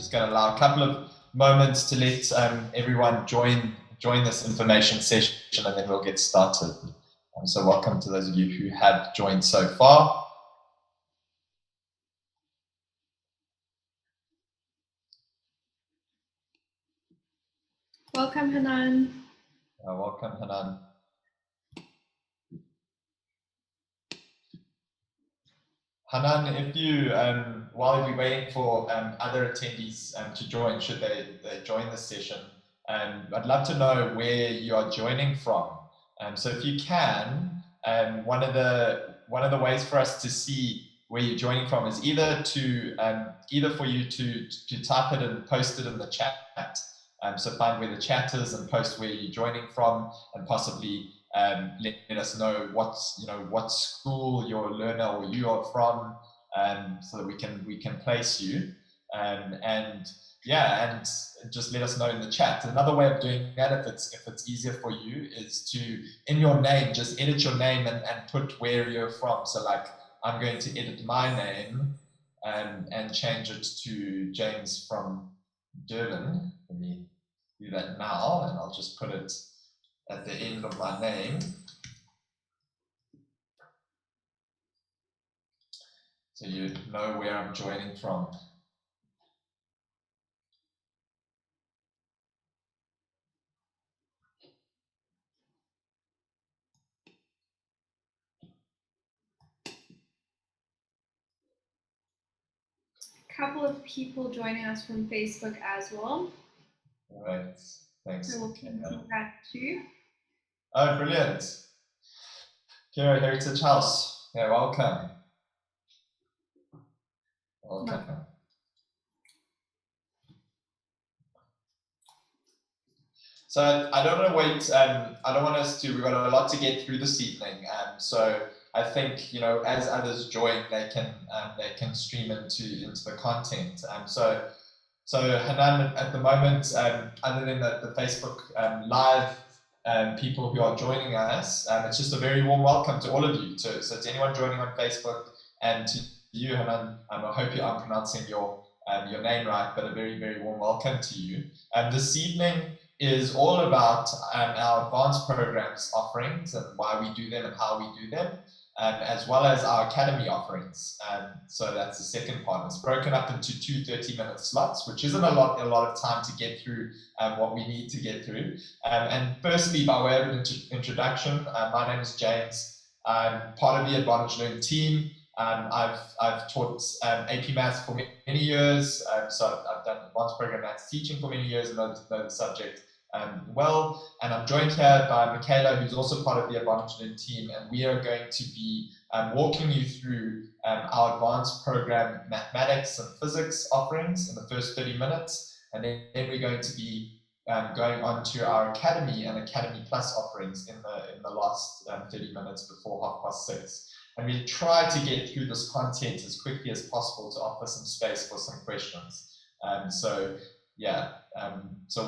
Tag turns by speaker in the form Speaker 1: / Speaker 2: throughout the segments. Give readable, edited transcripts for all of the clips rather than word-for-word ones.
Speaker 1: just going to allow a couple of moments to let everyone join this information session, and then we'll get started. So welcome to those of you who have joined so far.
Speaker 2: Welcome, Hanan.
Speaker 1: Welcome, Hanan. Hanan, if you, while we're waiting for other attendees to join, should they join this session, I'd love to know where you are joining from. So if you can, one of the ways for us to see where you're joining from is either for you to type it and post it in the chat. So find where the chat is and post where you're joining from, and possibly let us know what school your learner or you are from, so that we can place you, and just let us know in the chat. Another way of doing that, if it's easier for you, is to, in your name, just edit your name and put where you're from. So like, I'm going to edit my name and change it to James from Durban. Let me do that now, and I'll just put it at the end of my name. So you know where I'm joining from.
Speaker 2: A couple of people joining us from Facebook as well.
Speaker 1: All right, thanks.
Speaker 2: So we'll keep that too.
Speaker 1: Oh, brilliant. Kira, Heritage House. Yeah, welcome. Welcome. So I don't want to wait. I don't want us to. We've got a lot to get through this evening. So I think, as others join, they can stream into the content. So Hanan, at the moment, other than the Facebook live people who are joining us, it's just a very warm welcome to all of you. So to anyone joining on Facebook, and to you, Hanan, I hope I'm pronouncing your name right, but a very, very warm welcome to you. This evening is all about our advanced programs offerings and why we do them and how we do them, as well as our academy offerings. So that's the second part. It's broken up into two 30-minute slots, which isn't a lot of time to get through what we need to get through. And firstly, by way of an introduction, my name is James. I'm part of the Advantage Learn team. I've taught AP Maths for many years, so I've done advanced program maths teaching for many years and know the subject well. And I'm joined here by Michaela, who's also part of the Advantage Learn team, and we are going to be walking you through our advanced program mathematics and physics offerings in the first 30 minutes, and then we're going to be going on to our Academy and Academy Plus offerings in the last 30 minutes before 6:30. And we try to get through this content as quickly as possible to offer some space for some questions. So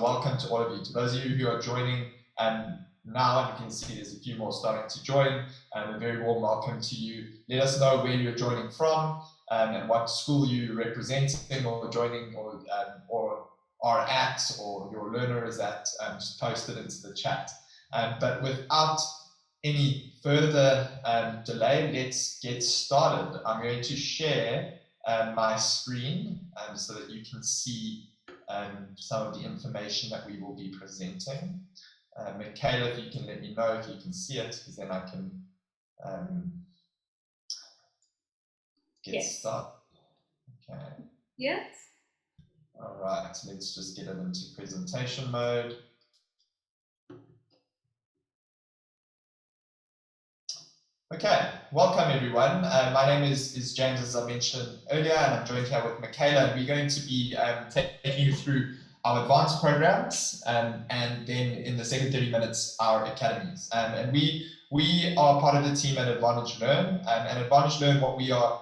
Speaker 1: welcome to all of you. To those of you who are joining now, and you can see there's a few more starting to join, a very warm welcome to you. Let us know where you're joining from and what school you're representing or joining or are at, or your learner is at. Just post it into the chat. But without any further delay, let's get started. I'm going to share my screen so that you can see some of the information that we will be presenting. Michaela, if you can let me know if you can see it, because then I can get started. Okay.
Speaker 2: Yes.
Speaker 1: All right, let's just get it into presentation mode. Okay, welcome everyone. My name is James, as I mentioned earlier, and I'm joined here with Michaela, and we're going to be taking you through our advanced programs, and then in the second 30 minutes, our academies. And we are part of the team at Advantage Learn, and Advantage Learn, what we are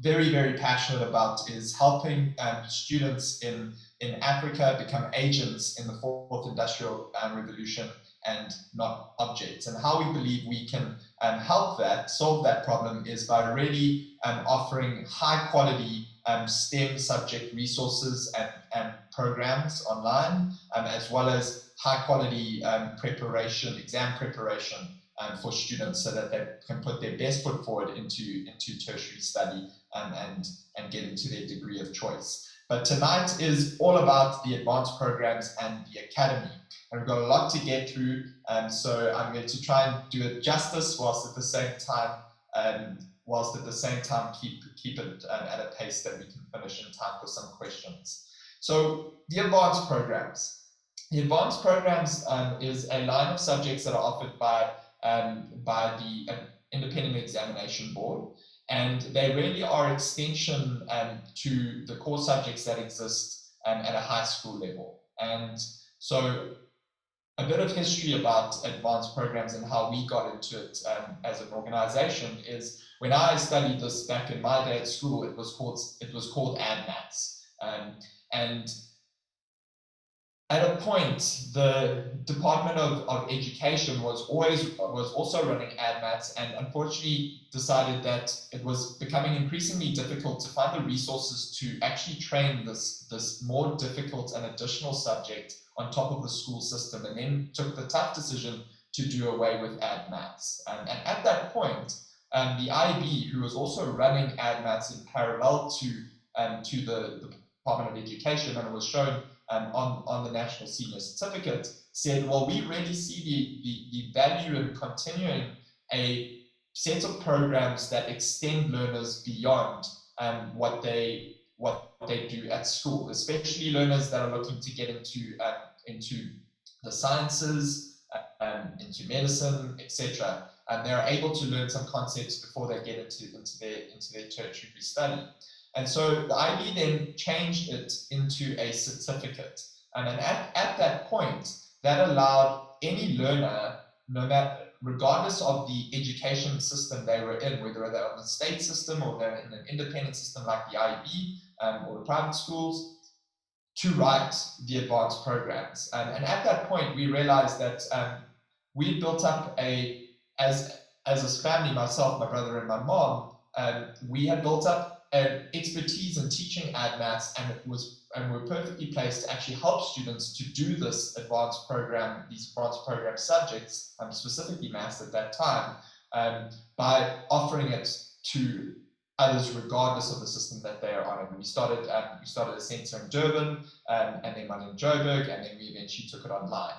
Speaker 1: very, very passionate about is helping students in Africa become agents in the fourth industrial revolution and not objects. And how we believe we can help solve that problem is by really offering high quality STEM subject resources and programs online, as well as high quality preparation, exam preparation for students, so that they can put their best foot forward into tertiary study and get into their degree of choice. But tonight is all about the advanced programs and the academy. And we've got a lot to get through, so I'm going to try and do it justice whilst at the same time keep it at a pace that we can finish in time for some questions. So the advanced programs. The advanced programs is a line of subjects that are offered by the Independent Examination Board, and they really are extension to the core subjects that exist at a high school level. And so a bit of history about advanced programs and how we got into it as an organization is, when I studied this back in my day at school, it was called AdMaths, and at a point, the Department of Education was also running AdMaths, and unfortunately decided that it was becoming increasingly difficult to find the resources to actually train this more difficult and additional subject on top of the school system, and then took the tough decision to do away with AdMaths. And at that point, the IB, who was also running AdMaths in parallel to the Department of Education, and it was shown on the National Senior Certificate, said, well, we really see the value in continuing a set of programs that extend learners beyond what they do at school, especially learners that are looking to get into the sciences, into medicine, etc. And they're able to learn some concepts before they get into their tertiary study. And so the IB then changed it into a certificate. And then at that point, that allowed any learner, no matter, regardless of the education system they were in, whether they're on the state system or they're in an independent system like the IB or the private schools, to write the advanced programs. And at that point, we realized that we built up as a family, myself, my brother, and my mom, we had built up an expertise in teaching AdMaths, and we're perfectly placed to actually help students to do this advanced program, these advanced program subjects, specifically maths at that time, by offering it to others regardless of the system that they are on. And we started a center in Durban, and then one in Joburg, and then we eventually took it online.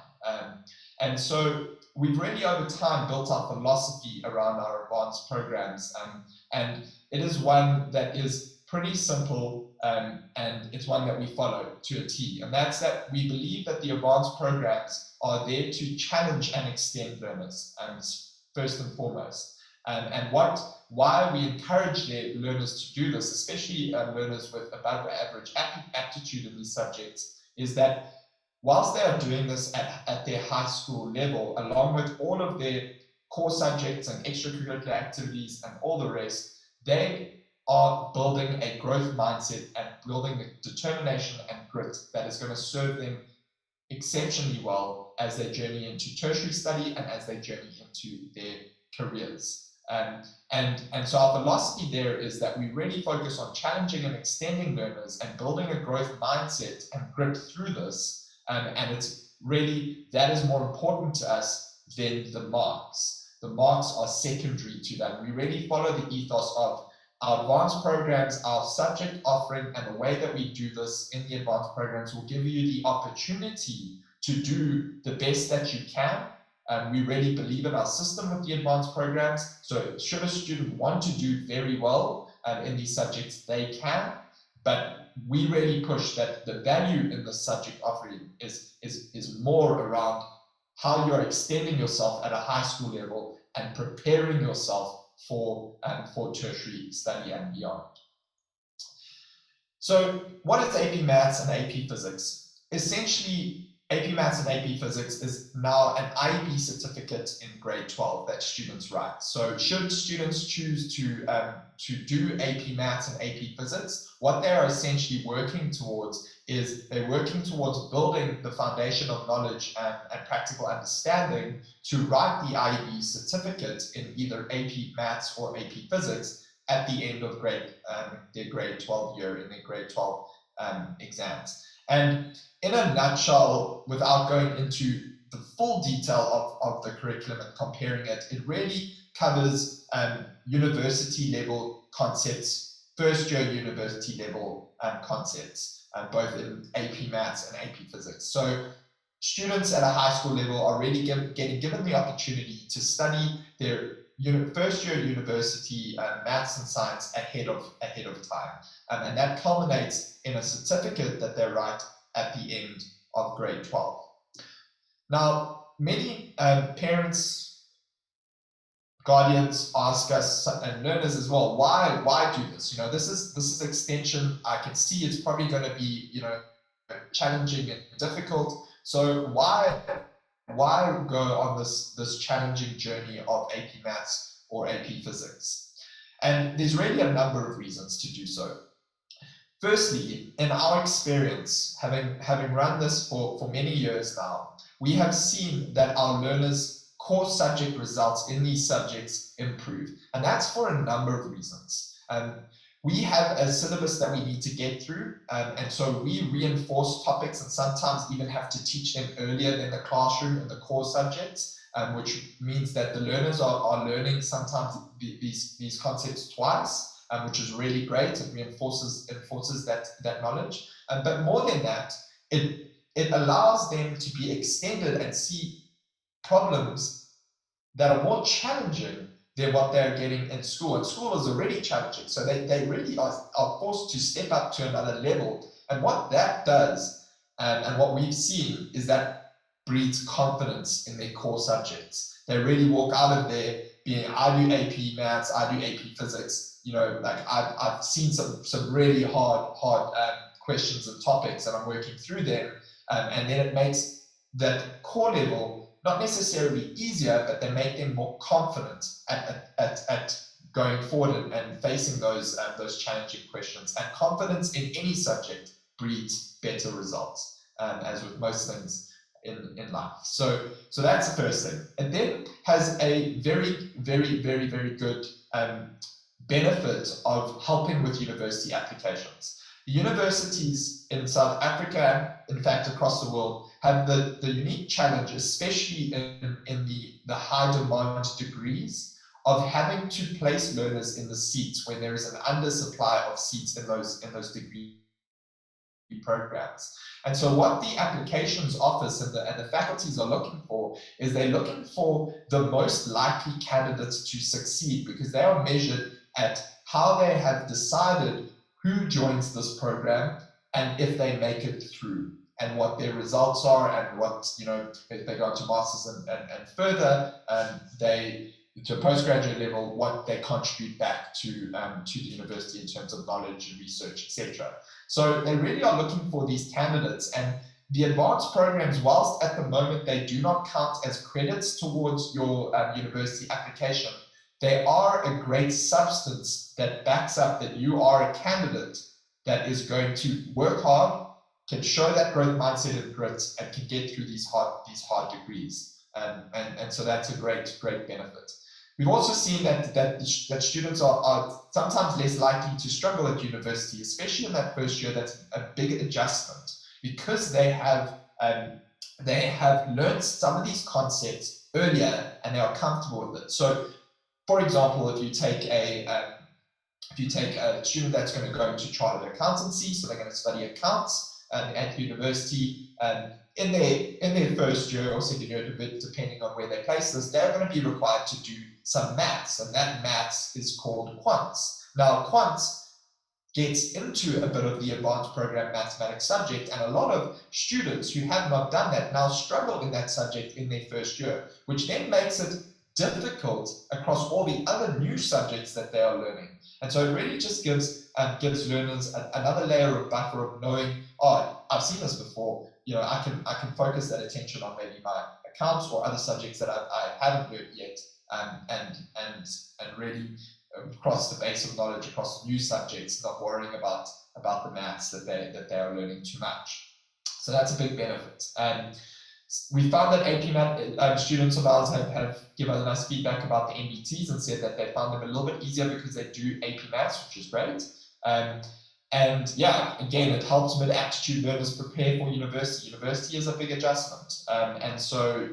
Speaker 1: And so we've really over time built our philosophy around our advanced programs, and it is one that is pretty simple, and it's one that we follow to a T. And that's that we believe that the advanced programs are there to challenge and extend learners, first and foremost. And why we encourage learners to do this, especially learners with above average aptitude in these subjects, is that whilst they are doing this at their high school level, along with all of their core subjects and extracurricular activities and all the rest, they are building a growth mindset and building the determination and grit that is going to serve them exceptionally well as they journey into tertiary study and as they journey into their careers. And so our philosophy there is that we really focus on challenging and extending learners and building a growth mindset and grit through this. And it's really, that is more important to us than the marks. The marks are secondary to that. We really follow the ethos of our advanced programs, our subject offering, and the way that we do this in the advanced programs will give you the opportunity to do the best that you can. We really believe in our system with the advanced programs. So should a student want to do very well in these subjects, they can. But we really push that the value in the subject offering is more around how you're extending yourself at a high school level and preparing yourself for tertiary study and beyond. So what is AP Maths and AP Physics? Essentially, AP Maths and AP Physics is now an IB certificate in grade 12 that students write. So should students choose to do AP Maths and AP Physics, what they are essentially working towards is they're working towards building the foundation of knowledge and practical understanding to write the IB certificate in either AP Maths or AP Physics, at the end of their grade 12 year, in their grade 12 exams. And in a nutshell, without going into the full detail of the curriculum and comparing it, it really covers university level concepts, first year university level concepts, both in AP Maths and AP Physics. So students at a high school level are really getting given the opportunity to study their first year university maths and science ahead of time, and that culminates in a certificate that they write at the end of grade 12. Now, many parents, guardians ask us, and learners as well, why do this? This is extension. I can see it's probably going to be challenging and difficult. So why go on this challenging journey of AP Maths or AP Physics? And there's really a number of reasons to do so. Firstly, in our experience, having run this for many years now, we have seen that our learners' core subject results in these subjects improve. And that's for a number of reasons. We have a syllabus that we need to get through, and so we reinforce topics and sometimes even have to teach them earlier than the classroom in the core subjects, which means that the learners are learning sometimes these concepts twice, which is really great. It reinforces that knowledge. But more than that, it allows them to be extended and see problems that are more challenging than what they're getting in school. And school is already challenging, so they really are forced to step up to another level. And what that does, and what we've seen, is that breeds confidence in their core subjects. They really walk out of there being, I do AP Maths, I do AP Physics. Like I've seen some really hard questions and topics, and I'm working through them, and then it makes that core level not necessarily easier, but they make them more confident at going forward and facing those challenging questions. And confidence in any subject breeds better results, as with most things in life. So that's the first thing. It then has a very, very, very, very good benefit of helping with university applications. The universities in South Africa, in fact across the world, have the unique challenge, especially in the high demand degrees, of having to place learners in the seats when there is an undersupply of seats in those degree programs. And so what the applications office and the faculties are looking for is they're looking for the most likely candidates to succeed, because they are measured at how they have decided who joins this program and if they make it through, and what their results are, and what, if they go to masters and further, to a postgraduate level, what they contribute back to the university in terms of knowledge and research, etc. So they really are looking for these candidates, and the advanced programs, whilst at the moment they do not count as credits towards your university application, they are a great substance that backs up that you are a candidate that is going to work hard, can show that growth mindset and grit, and can get through these hard degrees. And so that's a great benefit. We've also seen that students are sometimes less likely to struggle at university, especially in that first year. That's a big adjustment, because they have learned some of these concepts earlier and they are comfortable with it. So, for example, if you take a student that's going to go into chartered accountancy, so they're going to study accounts at university, in their first year or second year, depending on where they place this, they're going to be required to do some maths, and that maths is called quants. Now, quants gets into a bit of the advanced program mathematics subject, and a lot of students who have not done that now struggle in that subject in their first year, which then makes it difficult across all the other new subjects that they are learning. And so it really just gives learners another layer of buffer of knowing, oh, I've seen this before, I can focus that attention on maybe my accounts or other subjects that I haven't learned yet, and really cross the base of knowledge across new subjects, not worrying about the maths that they are learning too much. So that's a big benefit. We found that AP Math students of ours have given us feedback about the MBTs and said that they found them a little bit easier because they do AP Maths, which is great. And yeah, again, it helps mid-aptitude learners prepare for university. University is a big adjustment. And so,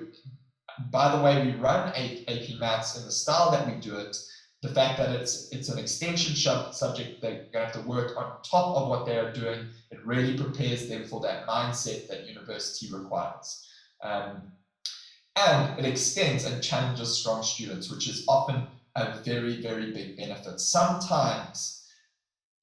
Speaker 1: by the way we run AP Maths in the style that we do it, the fact that it's an extension subject they're going to have to work on top of what they're doing, it really prepares them for that mindset that university requires. And it extends and challenges strong students, which is often a very, very big benefit. Sometimes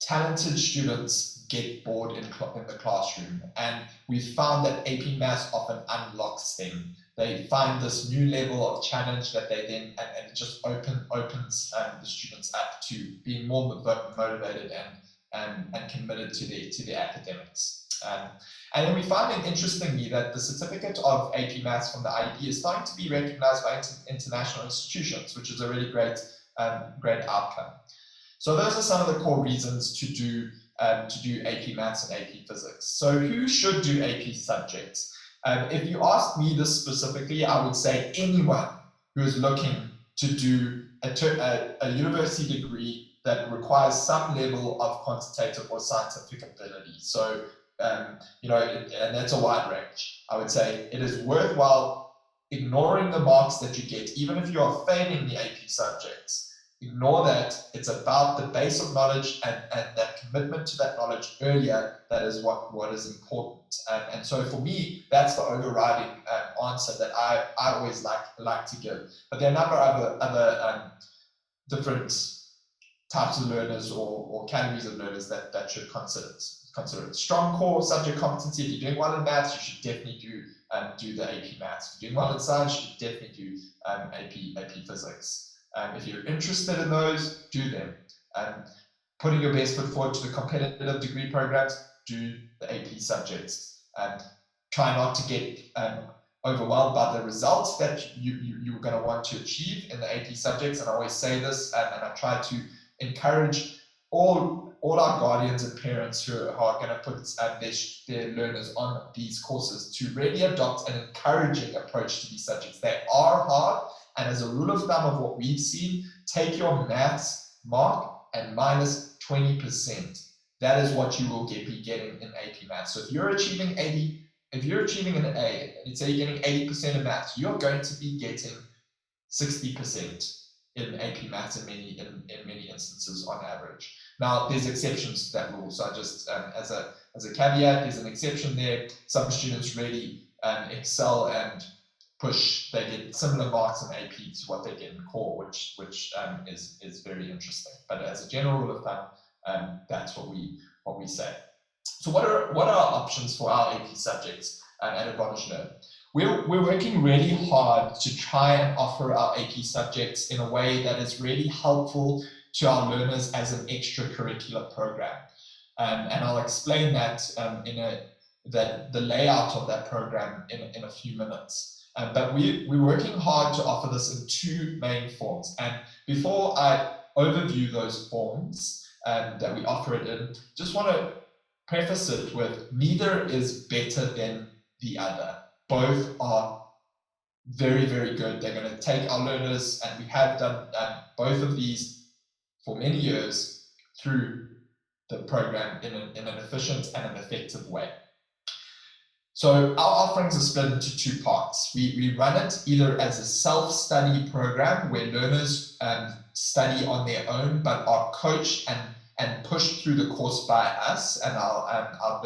Speaker 1: talented students get bored in the classroom, and we've found that AP Maths often unlocks them. They find this new level of challenge that they then, and it just opens the students up to being more motivated and committed to their academics. And then we find, interestingly, that the certificate of AP Maths from the IEP is starting to be recognized by international institutions, which is a really great outcome. So those are some of the core reasons to do AP Maths and AP Physics. So who should do AP subjects? If you ask me this specifically, I would say anyone who is looking to do a university degree that requires some level of quantitative or scientific ability. So, and that's a wide range. I would say it is worthwhile ignoring the marks that you get, even if you are failing the AP subjects. Ignore that. It's about the base of knowledge and that commitment to that knowledge earlier that is what is important. And so for me, that's the overriding answer that I always like to give. But there are a number of other different types of learners or categories of learners that should consider it. Strong core subject competency. If you're doing well in maths, you should definitely do the AP Maths. If you're doing well in science, you should definitely do AP Physics. If you're interested in those, do them. Putting your best foot forward to the competitive degree programs, do the AP subjects. Try not to get overwhelmed by the results that you're going to want to achieve in the AP subjects. And I always say this, and I try to encourage all our guardians and parents who are going to put their learners on these courses to really adopt an encouraging approach to these subjects. They are hard. And as a rule of thumb of what we've seen, take your maths mark and minus 20%. That is what you will be getting in AP Maths. So if you're achieving an A, and say you're getting 80% in maths, you're going to be getting 60% in AP Maths in many instances on average. Now, there's exceptions to that rule. So I just, as a caveat, there's an exception there. Some students really excel and push, they get similar marks in AP to what they get in core, which is very interesting. But as a general rule of thumb, that's what we say. So what are our options for our AP subjects at Advantage Learn? We're working really hard to try and offer our AP subjects in a way that is really helpful to our learners as an extracurricular program. And I'll explain that the layout of that program in a few minutes. But we're working hard to offer this in two main forms. And before I overview those forms that we offer it in, just want to preface it with neither is better than the other. Both are very, very good. They're going to take our learners, and we have done both of these for many years through the program in an efficient and an effective way. So our offerings are split into two parts. We run it either as a self-study program where learners study on their own but are coached and pushed through the course by us and our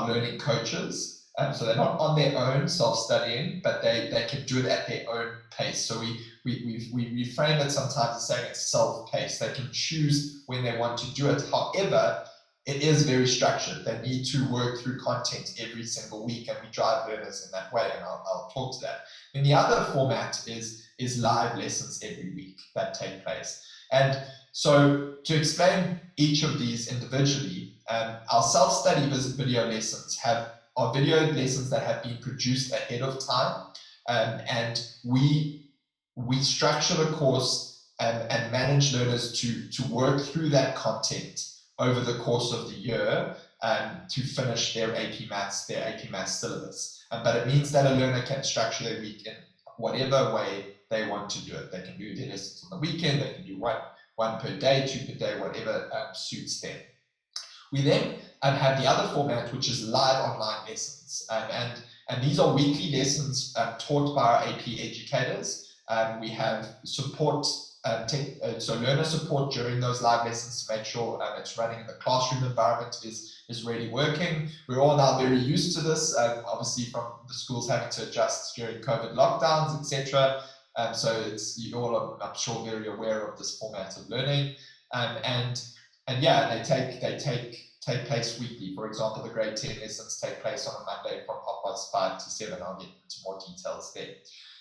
Speaker 1: learning coaches. So they're not on their own self-studying, but they can do it at their own pace. So we frame it sometimes as saying it's self-paced. They can choose when they want to do it. However, it is very structured. They need to work through content every single week, and we drive learners in that way, and I'll talk to that. Then the other format is live lessons every week that take place. And so to explain each of these individually, our self-study video lessons are video lessons that have been produced ahead of time, and we structure the course and manage learners to work through that content over the course of the year to finish their AP Maths syllabus. But it means that a learner can structure their week in whatever way they want to do it. They can do their lessons on the weekend, they can do one per day, 2 per day, whatever suits them. We then have the other format, which is live online lessons. And these are weekly lessons taught by our AP educators. We have support, so learner support during those live lessons to make sure it's running in the classroom environment is really working. We're all now very used to this, obviously from the schools having to adjust during COVID lockdowns, etc. So you all, I'm sure, very aware of this format of learning. And yeah, they take place weekly. For example, the grade 10 lessons take place on a Monday from 5:30 to 7. I'll get into more details there.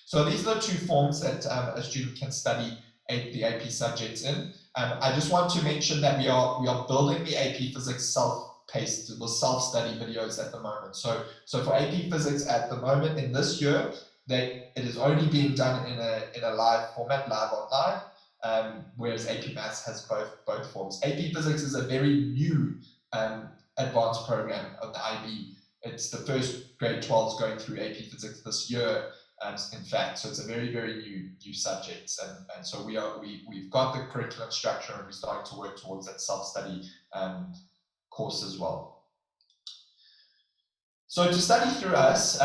Speaker 1: So these are the two forms that a student can study the AP subjects in. I just want to mention that we are building the AP Physics self-paced, the self-study videos at the moment. So for AP Physics at the moment in this year, it is only being done in a live format, live online. Whereas AP Maths has both forms. AP Physics is a very new advanced program of the IB. It's the first grade 12s going through AP Physics this year, in fact. So it's a very, very new subject. And so we've got the curriculum structure, and we're starting to work towards that self-study course as well. So to study through us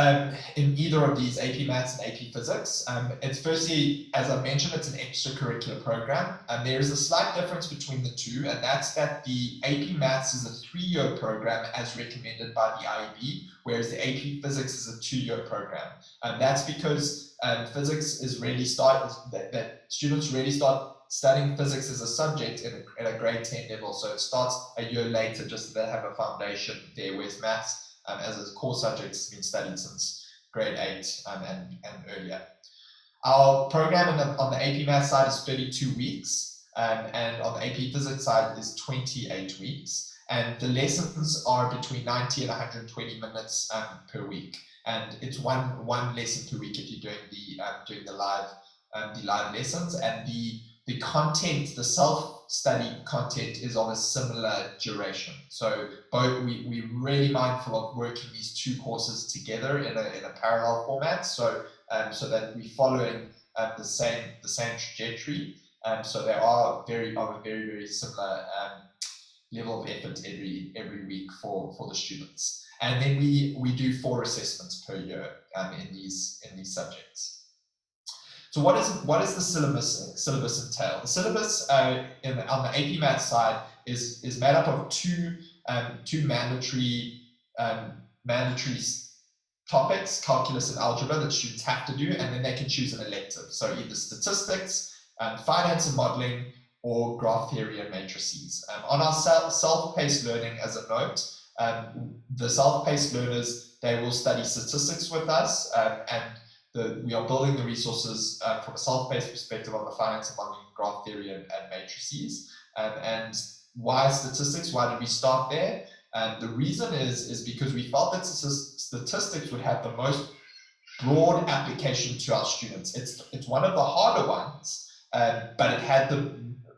Speaker 1: in either of these, AP Maths and AP Physics, it's firstly, as I mentioned, it's an extracurricular program. And there is a slight difference between the two, and that's that the AP Maths is a 3-year program as recommended by the IEB, whereas the AP Physics is a 2-year program. And that's because physics is really that students really start studying physics as a subject at a grade 10 level. So it starts a year later, just so they have a foundation there, whereas maths as a core subject has been studied since grade 8 and earlier. Our program on the AP Maths side is 32 weeks, and on the AP Physics side is 28 weeks. And the lessons are between 90 and 120 minutes per week. And it's one lesson per week if you're doing the live lessons. And the content, the self-study content, is of a similar duration. So we're really mindful of working these two courses together in a parallel format, so that we're following the same trajectory. So they are of a very, very similar level of effort every week for the students. And then we do 4 assessments per year in these subjects. So what is the syllabus entail? The syllabus on the AP Maths side is made up of two mandatory topics, calculus and algebra, that students have to do, and then they can choose an elective. So either statistics, finance and modeling, or graph theory and matrices. On our self-paced learning, as a note, the self-paced learners, they will study statistics with us, and we are building the resources from a self-paced perspective on the finance and modeling, graph theory, and matrices. And why statistics? Why did we start there? The reason is because we felt that statistics would have the most broad application to our students. It's one of the harder ones, but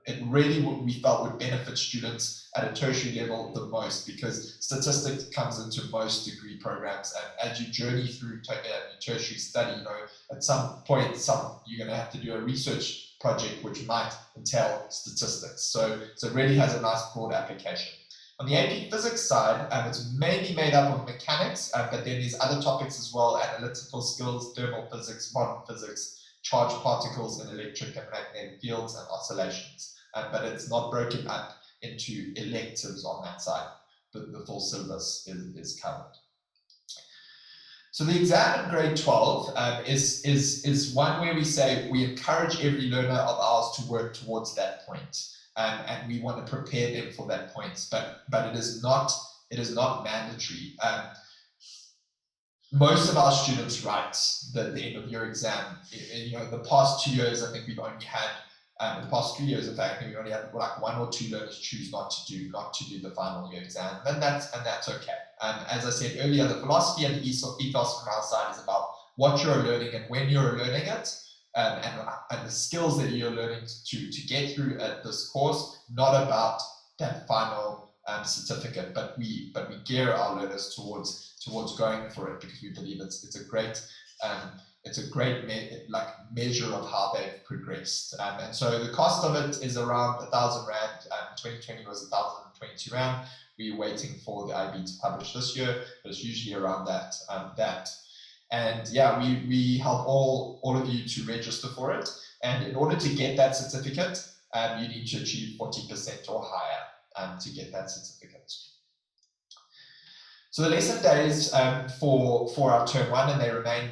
Speaker 1: it really we felt would benefit students at a tertiary level the most, because statistics comes into most degree programs, and as you journey through tertiary study, at some point you're going to have to do a research project which might entail statistics. So it really has a nice broad application. On the AP Physics side, it's mainly made up of mechanics, but then there's other topics as well: analytical skills, thermal physics, modern physics, charged particles, and electric and magnetic fields and oscillations. But it's not broken up into electives on that side. The full syllabus is covered. So the exam in grade 12 is one where we say we encourage every learner of ours to work towards that point, and we want to prepare them for that point. But it is not mandatory. Most of our students write the end of year exam. The past 2 years, I think we've only had. The past 3 years, in fact, we only had like 1 or 2 learners choose not to do the final year exam, and that's okay. As I said earlier, the philosophy and the ethos from our side is about what you're learning and when you're learning it, and the skills that you're learning to get through at this course, not about that final certificate, but we gear our learners towards going for it, because we believe it's a great measure of how they've progressed. And so the cost of it is around 1,000 Rand. 2020 was 1,022 Rand. We're waiting for the IB to publish this year, but it's usually around that. And yeah, we help all of you to register for it. And in order to get that certificate, you need to achieve 40% or higher to get that certificate. So the lesson days for our term one, and they remain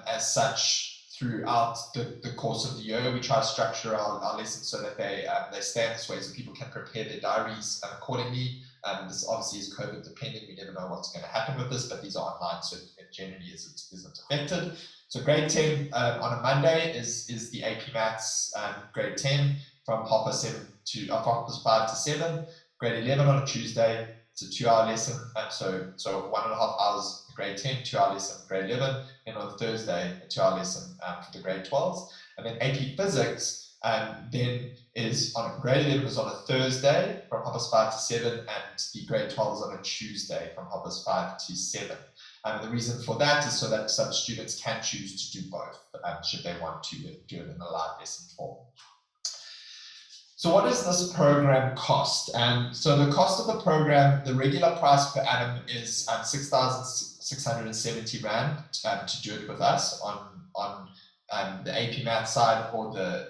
Speaker 1: as such throughout the course of the year. We try to structure our lessons so that they stay in this way, so people can prepare their diaries accordingly. This obviously is COVID dependent. We never know what's going to happen with this, but these are online, so it generally isn't affected. So grade 10 on a Monday is the AP Maths grade 10 from half past 5 to 7. Grade 11 on a Tuesday, it's a 2-hour lesson, so 1.5 hours grade 10, 2-hour lesson grade 11. Then on Thursday, a 2-hour lesson for the grade 12s. And then AP Physics then is on grade 11 is on a Thursday from 5 to 7, and the grade 12 is on a Tuesday from 5 to 7. The reason for that is so that some students can choose to do both, should they want to do it in a live lesson form. So what does this program cost? So the cost of the program, the regular price per annum is 6,670 Rand to do it with us on the AP Math side or the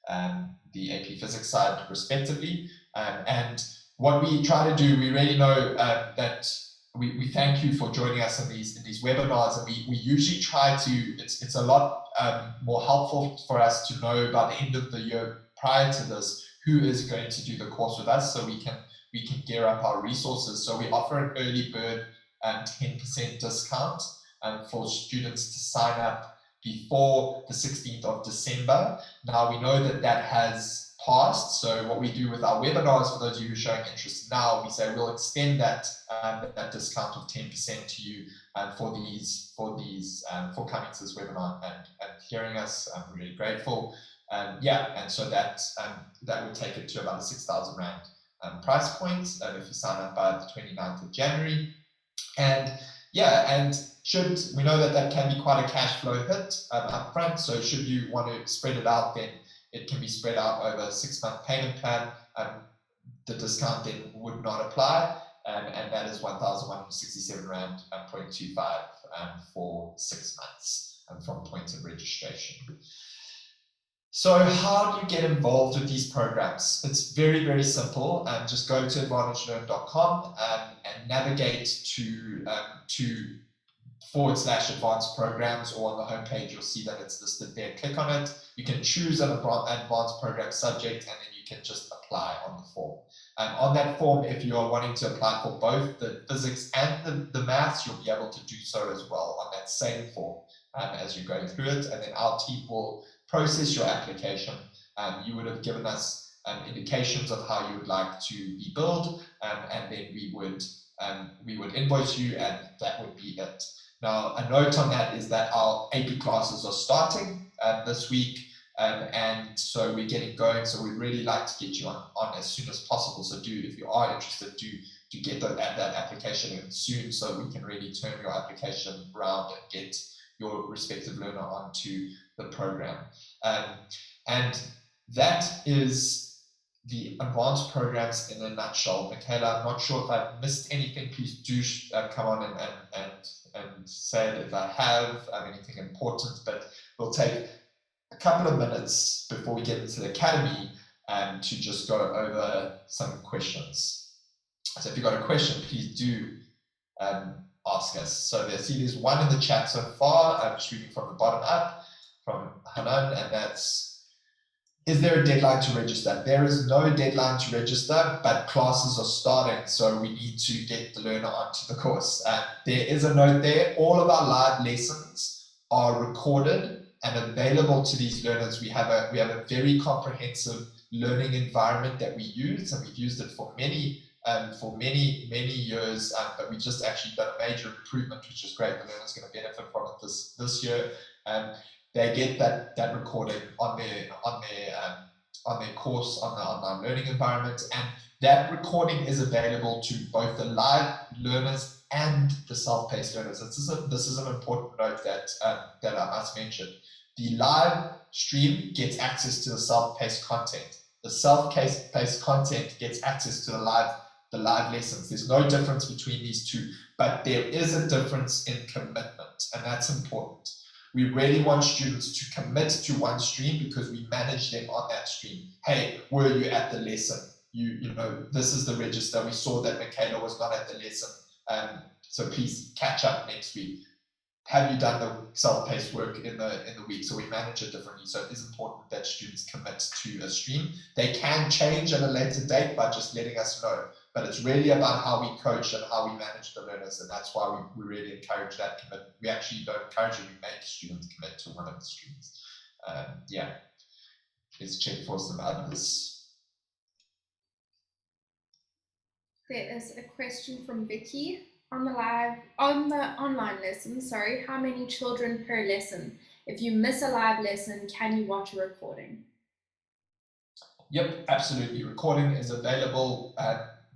Speaker 1: AP Physics side respectively. And what we try to do, we really know that we thank you for joining us in these webinars, and we usually try to, it's a lot more helpful for us to know by the end of the year prior to this who is going to do the course with us, so we can gear up our resources. So we offer an early bird 10% discount for students to sign up before the 16th of December. Now we know that has passed, so what we do with our webinars, for those of you who are showing interest now, we say we'll extend that discount of 10% to you for coming to this webinar and hearing us. I'm really grateful. And so that would take it to about a 6,000 Rand price point if you sign up by the 29th of January. And we know that can be quite a cash flow hit up front. So should you want to spread it out, then it can be spread out over a 6-month payment plan. The discount then would not apply, and that is 1,167 Rand 0.25 for 6 months from point of registration. So how do you get involved with these programs? It's very, very simple. Just go to advantagelearn.com and navigate to /advanced programs, or on the homepage you'll see that it's listed there. Click on it. You can choose an advanced program subject, and then you can just apply on the form. On that form, if you are wanting to apply for both the physics and the maths, you'll be able to do so as well on that same form as you're going through it, and then our team will process your application. You would have given us indications of how you would like to be billed, and then we would invoice you, and that would be it. Now, a note on that is that our AP classes are starting this week, and so we're getting going. So we'd really like to get you on as soon as possible. So if you are interested, do get that application in soon, so we can really turn your application around and get your respective learner onto the program. And that is the advanced programs in a nutshell. Michaela, I'm not sure if I've missed anything. Please do come on and say it if I have anything important, but we'll take a couple of minutes before we get into the academy to just go over some questions. So if you've got a question, please do ask us. So there's one in the chat so far. I'm just reading from the bottom up from Hanan, and that's, is there a deadline to register? There is no deadline to register, but classes are starting, so we need to get the learner onto the course. There is a note there. All of our live lessons are recorded and available to these learners. We have a very comprehensive learning environment that we use, and we've used it for many years, but we just actually done a major improvement, which is great. The learner's going to benefit from it this year. They get that recording on their course, on the online learning environment, and that recording is available to both the live learners and the self-paced learners. This is an important note that I must mention. The live stream gets access to the self-paced content. The self-paced content gets access to the live lessons. There's no difference between these two, but there is a difference in commitment, and that's important. We really want students to commit to one stream because we manage them on that stream. Hey, were you at the lesson? You know, this is the register. We saw that Michaela was not at the lesson. So please catch up next week. Have you done the self-paced work in the week? So we manage it differently. So it is important that students commit to a stream. They can change at a later date by just letting us know. But it's really about how we coach and how we manage the learners. And that's why we really encourage that commitment. We actually don't encourage it, we make students commit to one of the streams. Yeah, let's check for some others.
Speaker 2: There is a question from Vicky. On the online lesson, how many children per lesson? If you miss a live lesson, can you watch a recording?
Speaker 1: Yep, absolutely. Recording is available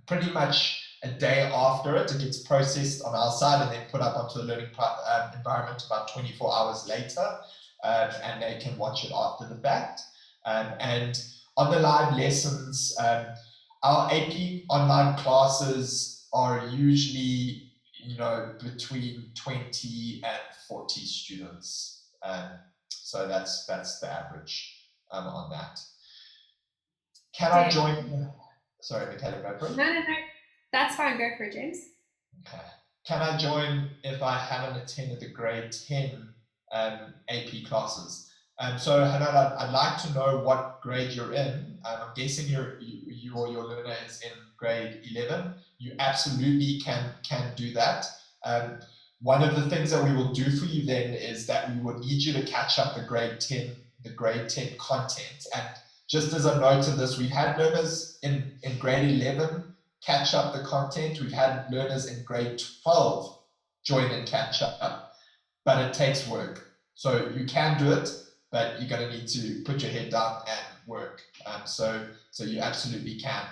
Speaker 1: pretty much a day after it gets processed on our side and then put up onto the learning environment about 24 hours later, and they can watch it after the fact. And on the live lessons, our AP online classes are usually, you know, between 20 and 40 students. So that's the average on that. Can I join? Sorry, Michaela, go for it.
Speaker 2: No. That's fine. Go for it, James.
Speaker 1: Okay. Can I join if I haven't attended the grade 10 AP classes? So, Hanan, I'd like to know what grade you're in. I'm guessing your learner is in grade 11. You absolutely can do that. One of the things that we will do for you then is that we will need you to catch up the grade 10 content. And just as a note of this, we've had learners in grade 11 catch up the content. We've had learners in grade 12 join and catch up, but it takes work. So you can do it, but you're going to need to put your head down and work. So you absolutely can,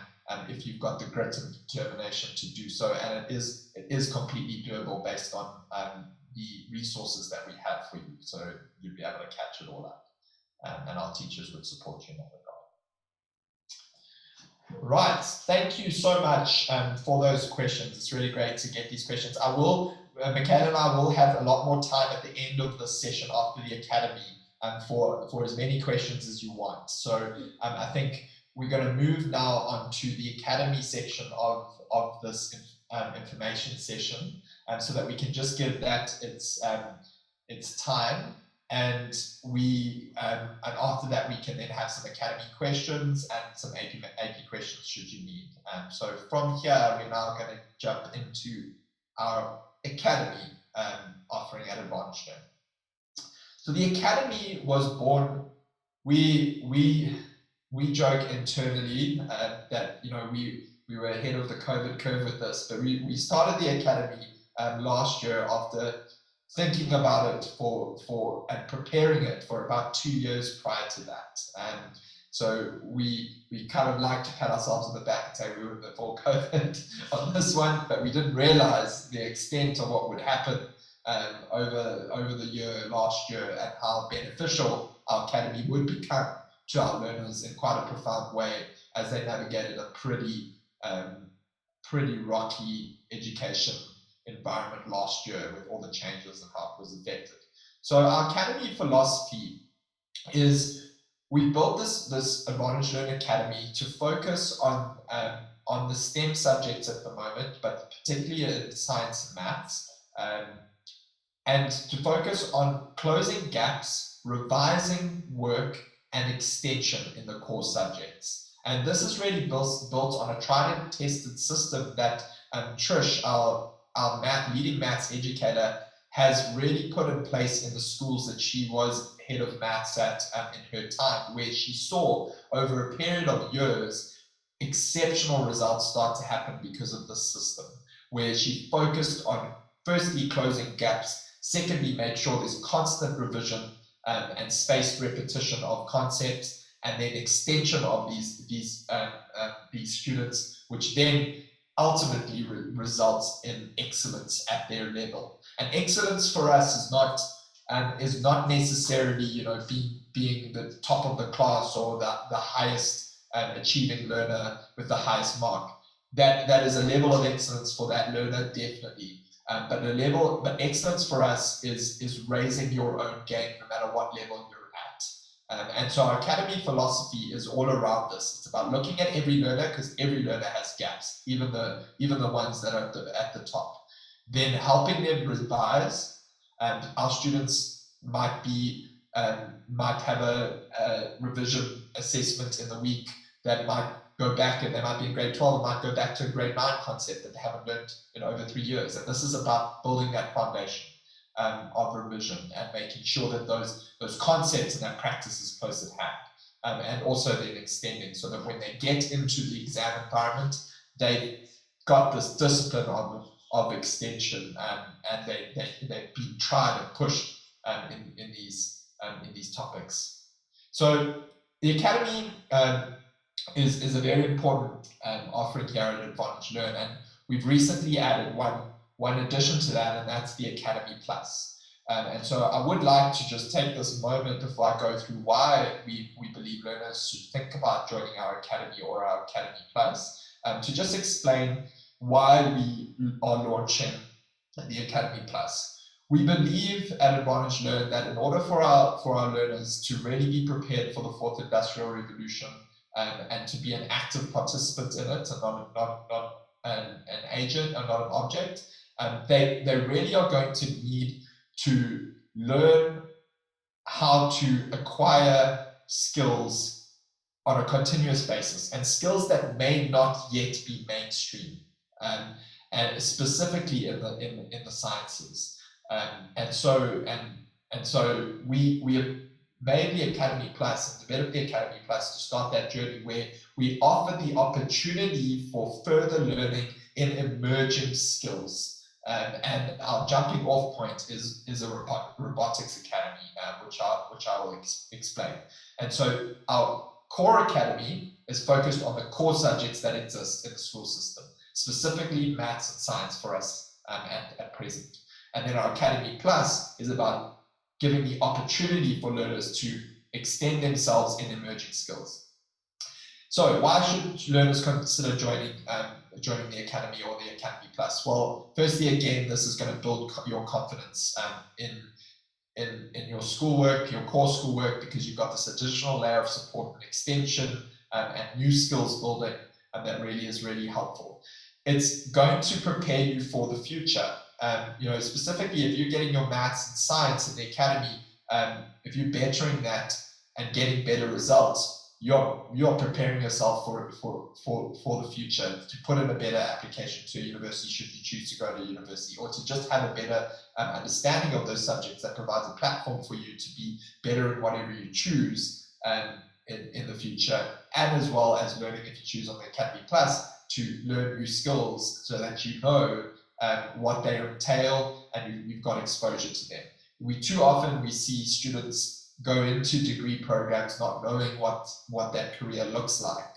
Speaker 1: if you've got the grit and determination to do so. And it is completely doable based on the resources that we have for you. So you'll be able to catch it all up. And our teachers would support you in that regard. Right, thank you so much for those questions. It's really great to get these questions. Michaela and I will have a lot more time at the end of the session after the academy for as many questions as you want. So I think we're going to move now on to the academy section of this information session, so that we can just give that its time. And after that, we can then have some academy questions and some AP questions should you need. So from here, we're now going to jump into our academy offering at Advanced Learn. So the academy was born. We joke internally that, you know, we were ahead of the COVID curve with this, but we started the academy last year after thinking about it and preparing it for about 2 years prior to that. So we kind of like to pat ourselves on the back and say we were before COVID on this one, but we didn't realize the extent of what would happen over the last year and how beneficial our academy would become to our learners in quite a profound way as they navigated a pretty rocky education environment last year with all the changes and how it was affected. So our academy philosophy is we built this Advanced Learn Academy to focus on the STEM subjects at the moment, but particularly in science and maths, and to focus on closing gaps, revising work, and extension in the core subjects. And this is really built on a tried and tested system that Trish, our leading maths educator, has really put in place in the schools that she was head of maths at in her time, where she saw over a period of years exceptional results start to happen because of this system, where she focused on firstly closing gaps, secondly made sure there's constant revision and spaced repetition of concepts, and then extension of these students, which then ultimately results in excellence at their level. And excellence for us is not necessarily, you know, being the top of the class or the highest achieving learner with the highest mark. That is a level of excellence for that learner, definitely. But excellence for us is raising your own game no matter what level you're at. And so our academy philosophy is all around this. It's about looking at every learner, because every learner has gaps, even the ones that are at the top. Then helping them revise. Our students might have a revision assessment in the week that might go back, and they might be in grade 12 and might go back to a grade 9 concept that they haven't learned in over 3 years. And this is about building that foundation of revision and making sure that those concepts and that practice is close at hand. And also then extending, so that when they get into the exam environment, they've got this discipline of extension, and they've been tried and pushed in these topics. So the academy is a very important offering here at Advantage Learn, and we've recently added one addition to that, and that's the Academy Plus. And so I would like to just take this moment before I go through why we believe learners should think about joining our academy or our Academy Plus, to just explain why we are launching the Academy Plus. We believe at Advantage Learn that in order for our learners to really be prepared for the fourth industrial revolution, and to be an active participant in it, and not an agent and not an object, they really are going to need to learn how to acquire skills on a continuous basis, and skills that may not yet be mainstream, and specifically in the sciences. And so we have made the Academy Plus and developed the Academy Plus to start that journey where we offer the opportunity for further learning in emerging skills. And our jumping off point is a Robotics Academy, which I will explain. And so our core academy is focused on the core subjects that exist in the school system, specifically maths and science for us at present. And then our Academy Plus is about giving the opportunity for learners to extend themselves in emerging skills. So why should learners consider joining the Academy or the Academy Plus? Well, firstly, again, this is going to build your confidence in your schoolwork, your core schoolwork, because you've got this additional layer of support and extension, and new skills building, and that really is really helpful. It's going to prepare you for the future. Specifically, if you're getting your maths and science in the academy, if you're bettering that and getting better results, you're preparing yourself for the future, to put in a better application to a university should you choose to go to university, or to just have a better understanding of those subjects that provides a platform for you to be better in whatever you choose in the future, and as well as learning, if you choose on the Academy Plus, to learn new skills so that you know what they entail and you've got exposure to them. Too often we see students go into degree programs not knowing what that career looks like,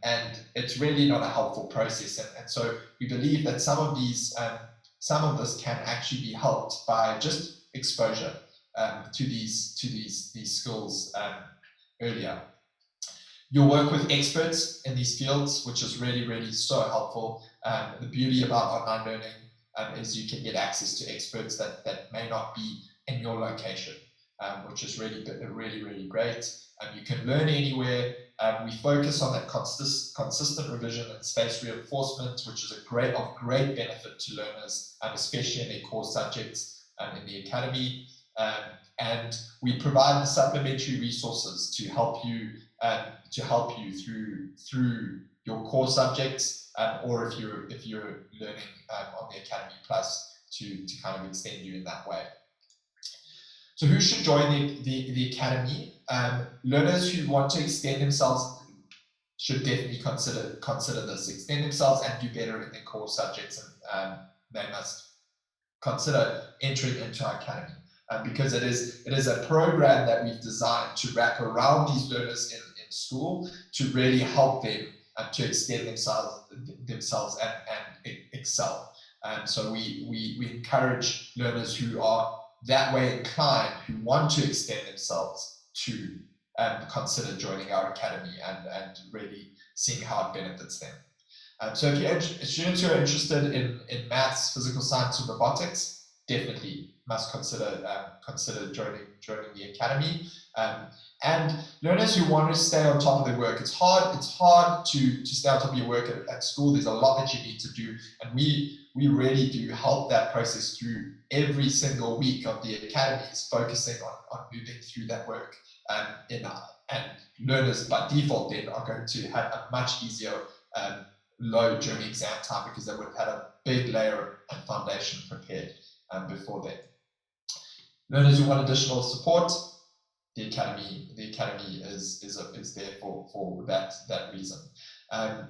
Speaker 1: and it's really not a helpful process. And so we believe that some of this can actually be helped by just exposure to these skills earlier. You'll work with experts in these fields, which is really, really so helpful. The beauty about online learning is you can get access to experts that may not be in your location, which is really, really great. You can learn anywhere. We focus on that consistent revision and space reinforcement, which is of great benefit to learners, especially in their core subjects in the academy. And we provide the supplementary resources to help you through your core subjects, or if you're learning on the Academy Plus, to kind of extend you in that way. So who should join the academy? Learners who want to extend themselves should definitely consider this, extend themselves and do better in their core subjects, and they must consider entering into our academy. because it is a program that we've designed to wrap around these learners in school to really help them to extend themselves and excel. So we encourage learners who are that way inclined, who want to extend themselves, to consider joining our academy and really seeing how it benefits them. So if you're students who are interested in maths, physical science, or robotics, definitely must consider joining the academy. And learners who want to stay on top of their work, it's hard to stay on top of your work at school. There's a lot that you need to do, and we really do help that process through every single week of the academies, focusing on moving through that work. And learners by default then are going to have a much easier load during exam time, because they would have had a big layer and foundation prepared before then. Learners who want additional support, the academy is there for that reason.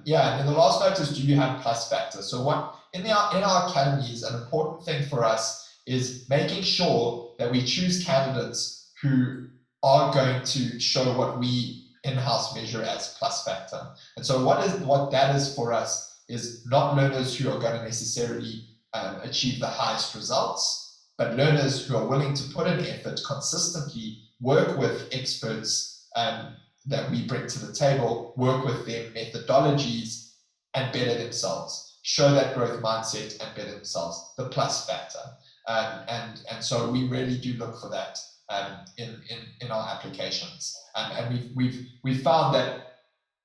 Speaker 1: Yeah, and then the last note is, do you have plus factor? So what in our academies, an important thing for us is making sure that we choose candidates who are going to show what we in-house measure as plus factor. And so what that is for us is not learners who are going to necessarily achieve the highest results, but learners who are willing to put in effort consistently, work with experts that we bring to the table, work with their methodologies, and better themselves, show that growth mindset and better themselves, the plus factor. And so we really do look for that in our applications. And we've found that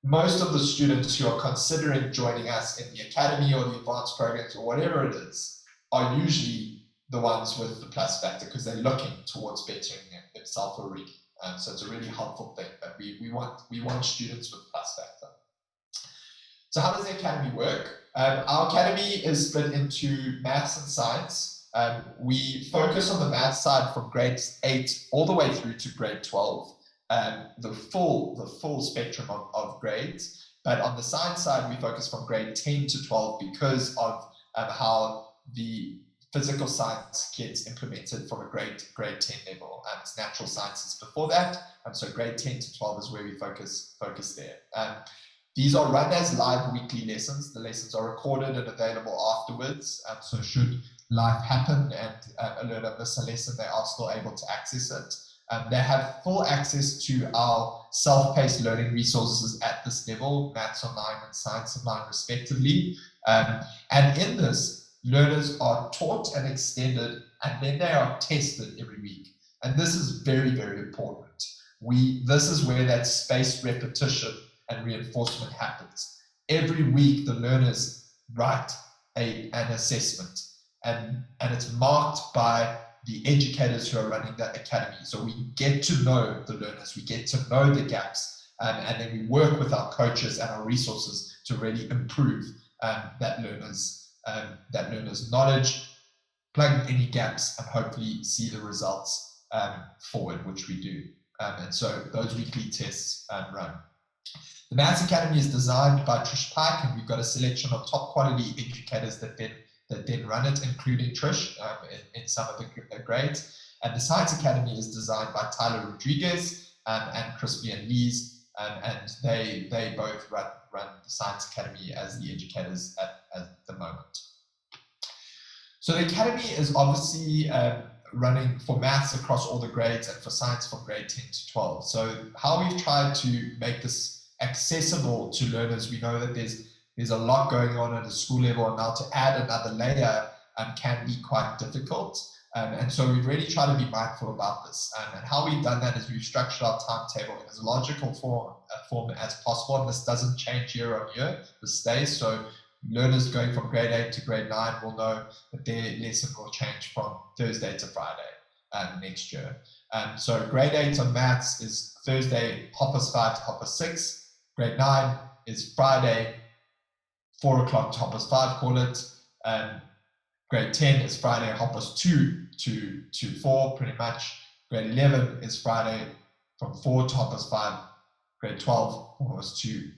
Speaker 1: most of the students who are considering joining us in the academy or the advanced programs or whatever it is are usually the ones with the plus factor, because they're looking towards bettering themselves already. So it's a really helpful thing that we want students with plus factor. So how does the academy work? Our academy is split into maths and science. We focus on the math side from grade 8 all the way through to grade 12, the full spectrum of grades. But on the science side, we focus from grade 10 to 12 because of how the physical science gets implemented from a grade 10 level. It's natural sciences before that, so grade 10 to 12 is where we focus there. These are run as live weekly lessons. The lessons are recorded and available afterwards. So should life happen and a learner miss a lesson, they are still able to access it. They have full access to our self-paced learning resources at this level, Maths Online and Science Online respectively. And in this, learners are taught and extended, and then they are tested every week. And this is very, very important. This is where that spaced repetition and reinforcement happens. Every week, the learners write an assessment, and it's marked by the educators who are running that academy. So we get to know the learners, we get to know the gaps, and then we work with our coaches and our resources to really improve that learner's knowledge, plug any gaps, and hopefully see the results forward, which we do. And so those weekly tests run. The Maths Academy is designed by Trish Pike, and we've got a selection of top quality educators that then run it, including Trish in some of the grades. And the Science Academy is designed by Tyler Rodriguez and Crispian Lees, and they both run the Science Academy as the educators at the moment. So the Academy is obviously running for maths across all the grades and for science from grade 10 to 12. So how we've tried to make this accessible to learners, we know that there's a lot going on at a school level, and now to add another layer can be quite difficult. And so we've really tried to be mindful about this. And how we've done that is we've structured our timetable in as logical form as possible. And this doesn't change year on year, this stays. So learners going from grade 8 to grade 9 will know that their lesson will change from Thursday to Friday next year. So grade 8 on maths is Thursday, Hoppers 5 to Hoppers 6. Grade 9 is Friday, 4 o'clock to Hoppers 5, call it. Grade 10 is Friday, Hoppers 2 to 4, pretty much. Grade 11 is Friday from 4 to Hoppers 5. Grade 12 Hoppers 2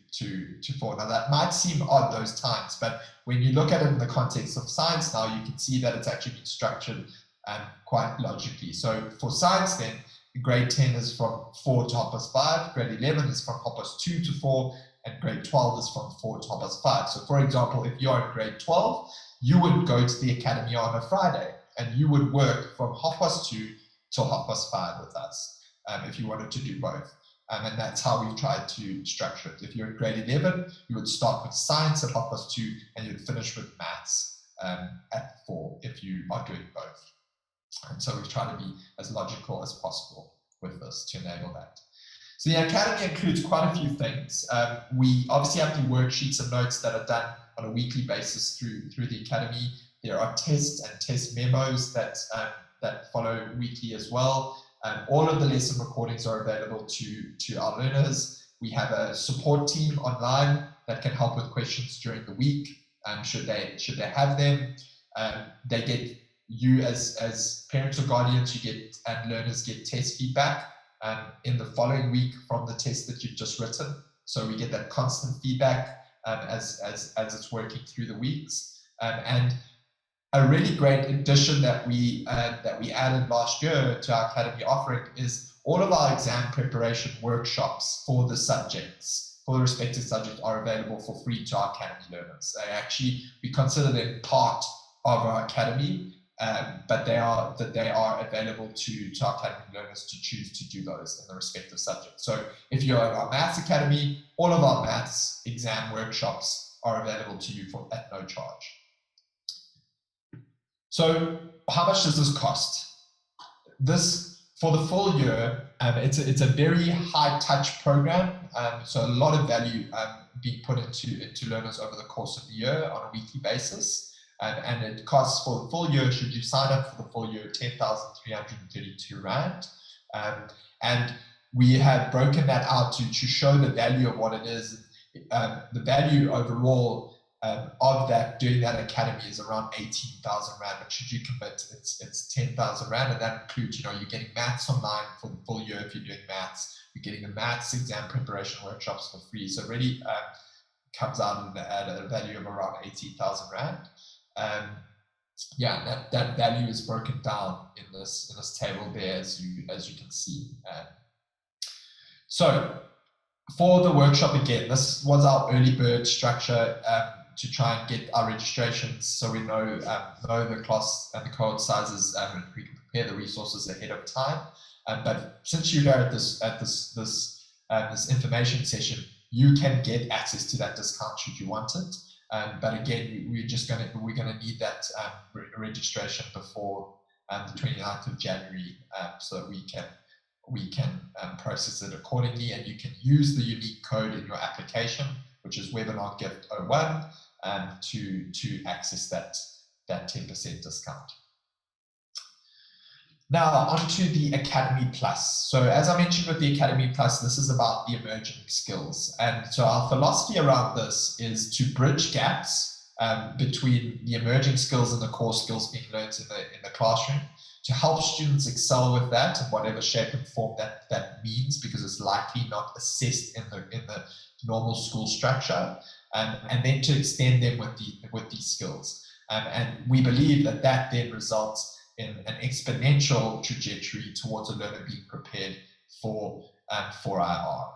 Speaker 1: to 4. Now that might seem odd, those times, but when you look at it in the context of science now, you can see that it's actually been structured quite logically. So for science then, grade 10 is from 4 to 5, grade 11 is from 2 to 4, and grade 12 is from 4 to 5. So for example, if you're in grade 12, you would go to the academy on a Friday, and you would work from 2:30 till 5:30 with us, if you wanted to do both. And that's how we've tried to structure it. If you're in grade 11, you would start with science at 2:30, and you'd finish with maths at 4 if you are doing both. And so we've tried to be as logical as possible with this to enable that. So the academy includes quite a few things. We obviously have the worksheets and notes that are done on a weekly basis through the academy. There are tests and test memos that follow weekly as well. All of the lesson recordings are available to our learners. We have a support team online that can help with questions during the week, should they have them. They get, you as parents or guardians, and learners get test feedback in the following week from the test that you've just written. So we get that constant feedback as it's working through the weeks. And a really great addition that we added last year to our academy offering is all of our exam preparation workshops for the subjects, for the respective subjects, are available for free to our academy learners. We consider them part of our academy, but they are available to our academy learners to choose to do those in the respective subject. So if you're at our maths academy, all of our maths exam workshops are available to you at no charge. So how much does this cost? This, for the full year, it's a very high touch program, so a lot of value being put into learners over the course of the year on a weekly basis, and it costs for the full year, should you sign up for the full year, 10,332 Rand, and we have broken that out to show the value of what it is. The value overall of that, doing that academy, is around 18,000 Rand, but should you commit, it's 10,000 Rand, and that includes, you're getting maths online for the full year. If you're doing maths, you're getting the maths exam preparation workshops for free. So it really comes out at a value of around 18,000 Rand. Yeah, that value is broken down in this table there, as you can see. So for the workshop, again, this was our early bird structure, to try and get our registrations, so we know the class and the cohort sizes, and we can prepare the resources ahead of time. But since you're here at this information session, you can get access to that discount should you want it. But again, we're gonna need that registration before the 29th of January, so that we can process it accordingly, and you can use the unique code in your application, which is webinar gift 01, to access that 10% discount. Now onto the Academy Plus. So as I mentioned with the Academy Plus, this is about the emerging skills, and so our philosophy around this is to bridge gaps between the emerging skills and the core skills being learned in the classroom, to help students excel with that in whatever shape and form that means, because it's likely not assessed in the normal school structure, and then to extend them with these skills. And we believe that then results in an exponential trajectory towards a learner being prepared for IR.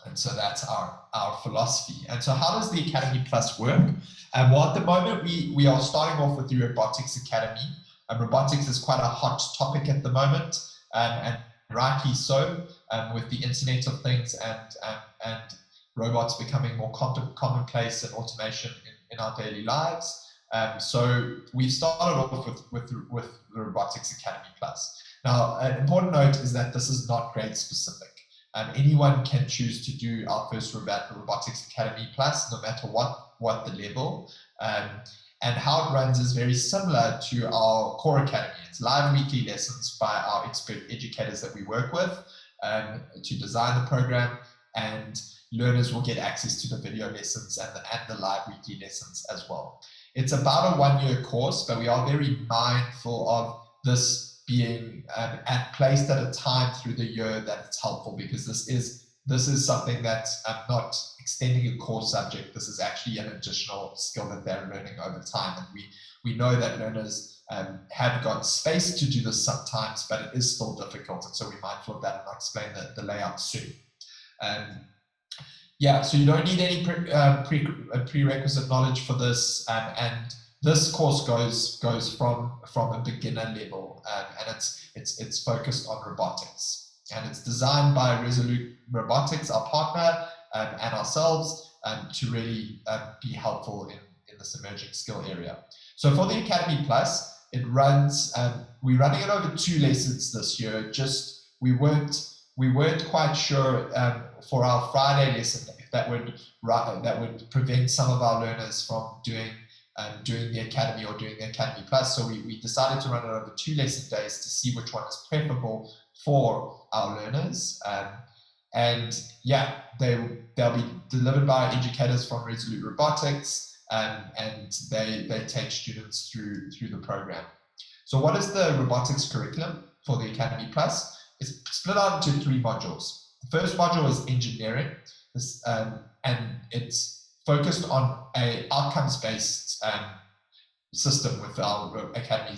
Speaker 1: And so that's our philosophy. And so how does the Academy Plus work? Well, at the moment, we are starting off with the Robotics Academy. Robotics is quite a hot topic at the moment, and rightly so, with the Internet of Things and robots becoming more commonplace and automation in our daily lives. So we've started off with the Robotics Academy Plus. Now, an important note is that this is not grade specific. Anyone can choose to do our first Robotics Academy Plus, no matter what the level. And how it runs is very similar to our core academy. It's live weekly lessons by our expert educators that we work with to design the program, and learners will get access to the video lessons and the live weekly lessons as well. It's about a 1-year course, but we are very mindful of this being placed at a time through the year that it's helpful, because this is this is something that's not extending a core subject. This is actually an additional skill that they're learning over time. And we know that learners have got space to do this sometimes, but it is still difficult. And so we're mindful of that, and I'll explain the layout soon. Yeah, so you don't need any prerequisite knowledge for this, and this course goes from a beginner level, and it's focused on robotics, and it's designed by Resolute Robotics, our partner, and ourselves, to really be helpful in this emerging skill area. So for the Academy Plus, it runs. We're running it over 2 lessons this year. Just we weren't quite sure for our Friday lesson if that would prevent some of our learners from doing the Academy or doing the Academy Plus. So we decided to run it over 2 lesson days to see which one is preferable for our learners. And yeah, they'll be delivered by educators from Resolute Robotics, and they take students through the program. So what is the robotics curriculum for the Academy Plus? It's split out into 3 modules. The first module is engineering, and it's focused on a outcomes-based system with our Academy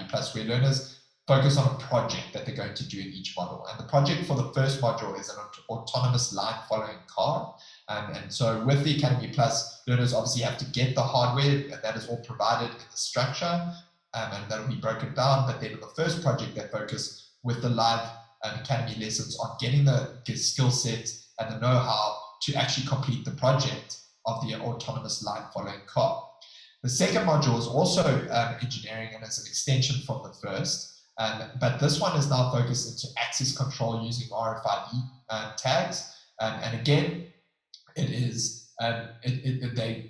Speaker 1: Plus, where learners focus on a project that they're going to do in each module. And the project for the first module is an autonomous line following car. And so with the Academy Plus, learners obviously have to get the hardware, and that is all provided in the structure, and that'll be broken down. But then in the first project, they focus with the live Academy lessons on getting the skill set and the know-how to actually complete the project of the autonomous line following car. The second module is also engineering, and it's an extension from the first. But this one is now focused into access control using RFID tags. And again, it is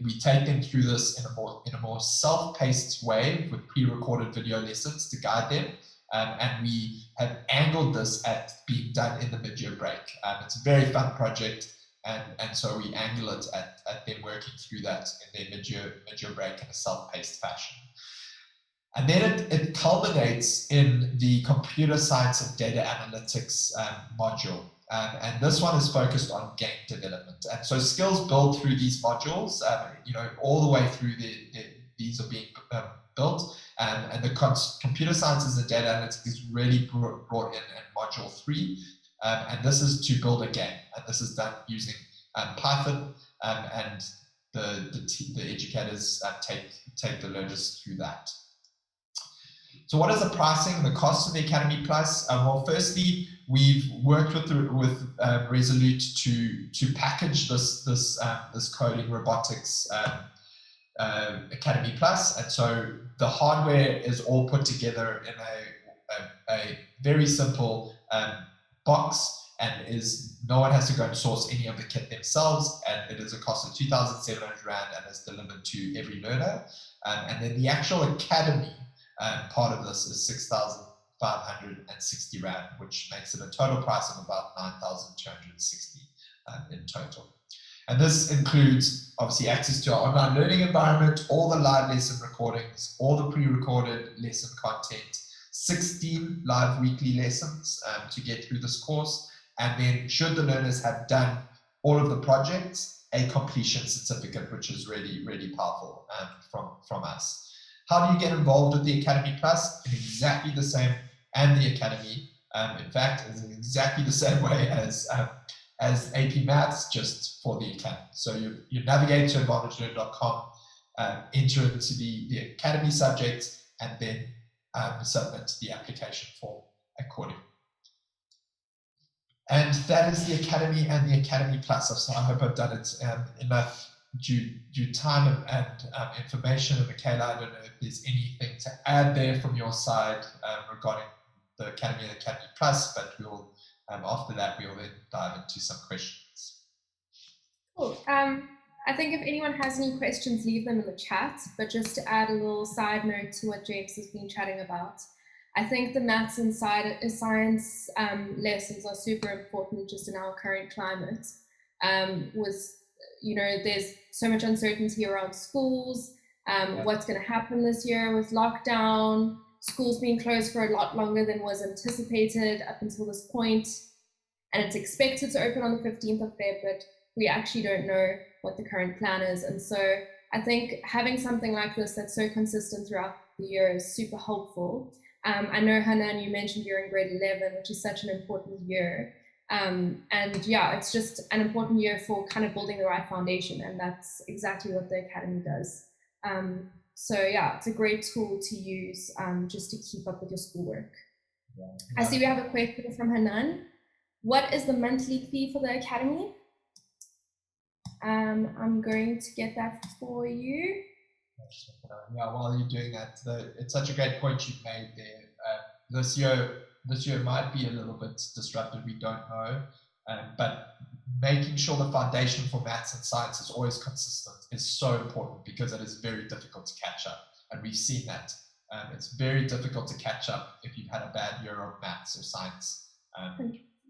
Speaker 1: we take them through this in a more self-paced way with pre-recorded video lessons to guide them. And we have angled this at being done in the mid-year break. It's a very fun project, and so we angle it at them working through that in their mid-year break in a self-paced fashion. And then it culminates in the computer science and data analytics module. And this one is focused on game development. And so skills built through these modules, all the way through these are being built. And the computer sciences and data analytics is really brought in module 3. And this is to build a game. And this is done using Python, and the educators take the learners through that. So what is the pricing and the cost of the Academy Plus? Well, firstly, we've worked with Resolute to package this coding robotics Academy Plus, and so the hardware is all put together in a very simple box, and no one has to go and source any of the kit themselves, and it is a cost of 2,700 Rand and is delivered to every learner. And then the actual Academy part of this is 6,560 Rand, which makes it a total price of about 9,260 in total. And this includes obviously access to our online learning environment, all the live lesson recordings, all the pre-recorded lesson content, 16 live weekly lessons to get through this course. And then should the learners have done all of the projects, a completion certificate, which is really, really powerful from us. How do you get involved with the Academy Plus? In exactly the same, and the Academy, in fact, is in exactly the same way as AP Maths, just for the Academy. So you navigate to advantagelearn.com, enter into the Academy subject, and then submit the application form accordingly. And that is the Academy and the Academy Plus. So I hope I've done it enough due time and information. And Michaela, I don't know if there's anything to add there from your side regarding the Academy and Academy Plus, but we'll after that we'll then dive into some questions.
Speaker 2: Cool. I think if anyone has any questions, leave them in the chat. But just to add a little side note to what James has been chatting about, I think the maths and science lessons are super important just in our current climate. There's so much uncertainty around schools, what's going to happen this year with lockdown, schools being closed for a lot longer than was anticipated up until this point. and it's expected to open on the 15th of Feb, but we actually don't know what the current plan is. And so I think having something like this that's so consistent throughout the year is super helpful. I know, Hanan, you mentioned you're in grade 11, which is such an important year. And yeah, it's just an important year for kind of building the right foundation, and that's exactly what the Academy does. So yeah, it's a great tool to use just to keep up with your schoolwork.
Speaker 1: Yeah.
Speaker 2: I see we have a question from Hanan. What is the monthly fee for the Academy? I'm going to get that for you.
Speaker 1: Yeah, while you're doing that, it's such a great point you've made there. This year might be a little bit disrupted, we don't know, but making sure the foundation for maths and science is always consistent is so important, because it is very difficult to catch up, and we've seen that. It's very difficult to catch up if you've had a bad year of maths or science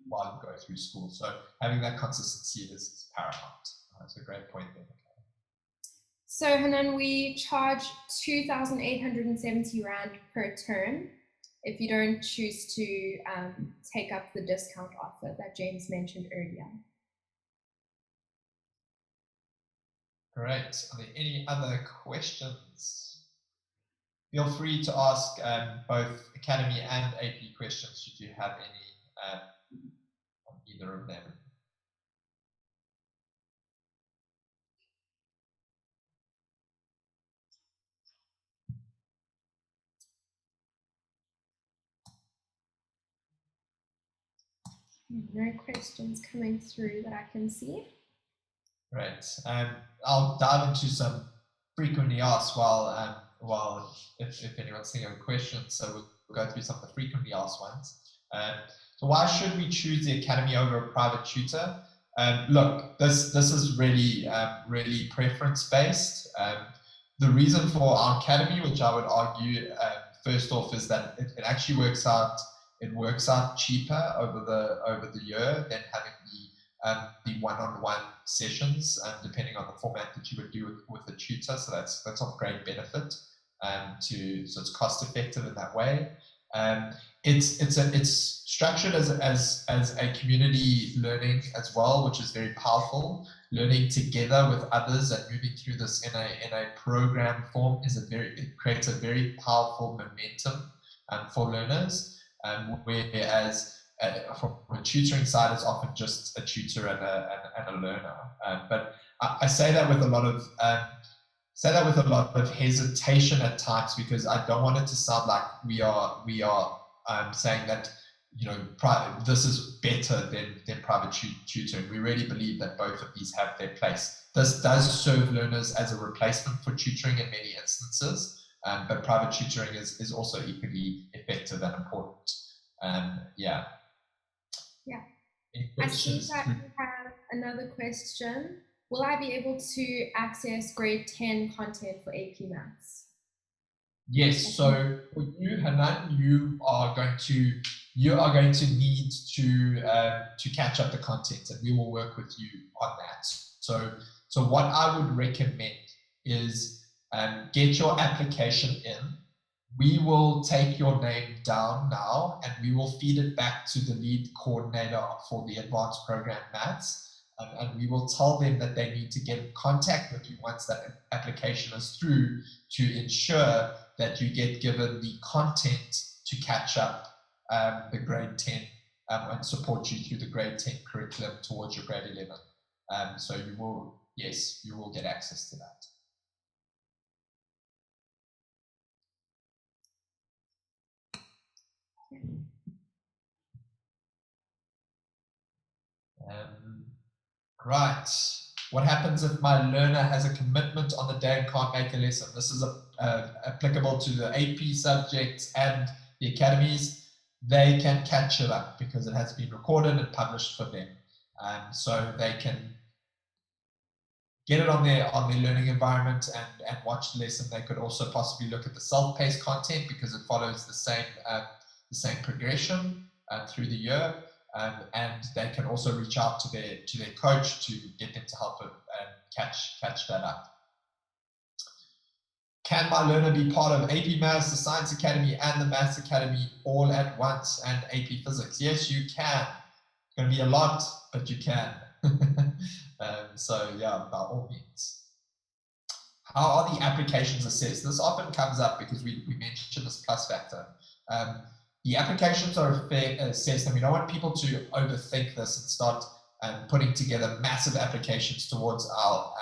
Speaker 1: while you go through school. So having that consistency is paramount. That's a great point there.
Speaker 2: So Hanan, we charge 2,870 Rand per term if you don't choose to take up the discount offer that James mentioned earlier.
Speaker 1: Great. Are there any other questions? Feel free to ask both Academy and AP questions should you have any on either of them.
Speaker 2: No questions coming through that I can see.
Speaker 1: Great. I'll dive into some frequently asked while if anyone's thinking of questions. So we'll go through some of the frequently asked ones. So why should we choose the Academy over a private tutor? Look, this is really really preference based. The reason for our Academy, which I would argue first off, is that it actually works out cheaper over the year than having the one-on-one sessions, depending on the format that you would do with a tutor. So that's of great benefit. So it's cost effective in that way. It's structured as a community learning as well, which is very powerful. Learning together with others and moving through this in a program form it creates a very powerful momentum for learners. Whereas from a tutoring side, it's often just a tutor and a learner. But I say that with a lot of hesitation at times, because I don't want it to sound like we are saying that this is better than private tutoring. We really believe that both of these have their place. This does serve learners as a replacement for tutoring in many instances, but private tutoring is also equally effective and important. Yeah.
Speaker 2: I see that we have another question. Will I be able to access grade 10 content for AP Maths?
Speaker 1: Yes. So for you, Hanan, you are going to need to catch up the content, and we will work with you on that. So what I would recommend is get your application in. We will take your name down now, and we will feed it back to the lead coordinator for the advanced program maths, and we will tell them that they need to get in contact with you once that application is through, to ensure that you get given the content to catch up the grade 10 and support you through the grade 10 curriculum towards your grade 11. So you will get access to that. Right. What happens if my learner has a commitment on the day and can't make a lesson? This is applicable to the AP subjects and the academies. They can catch it up because it has been recorded and published for them. So they can get it on their learning environment and watch the lesson. They could also possibly look at the self-paced content because it follows the same progression through the year. And they can also reach out to their coach to get them to help them catch that up. Can my learner be part of AP Maths, the Science Academy, and the Maths Academy all at once, and AP Physics? Yes, you can. Going to be a lot, but you can. So yeah, by all means. How are the applications assessed? This often comes up because we mentioned this plus factor. The applications are assessed, and we don't want people to overthink this and start putting together massive applications towards our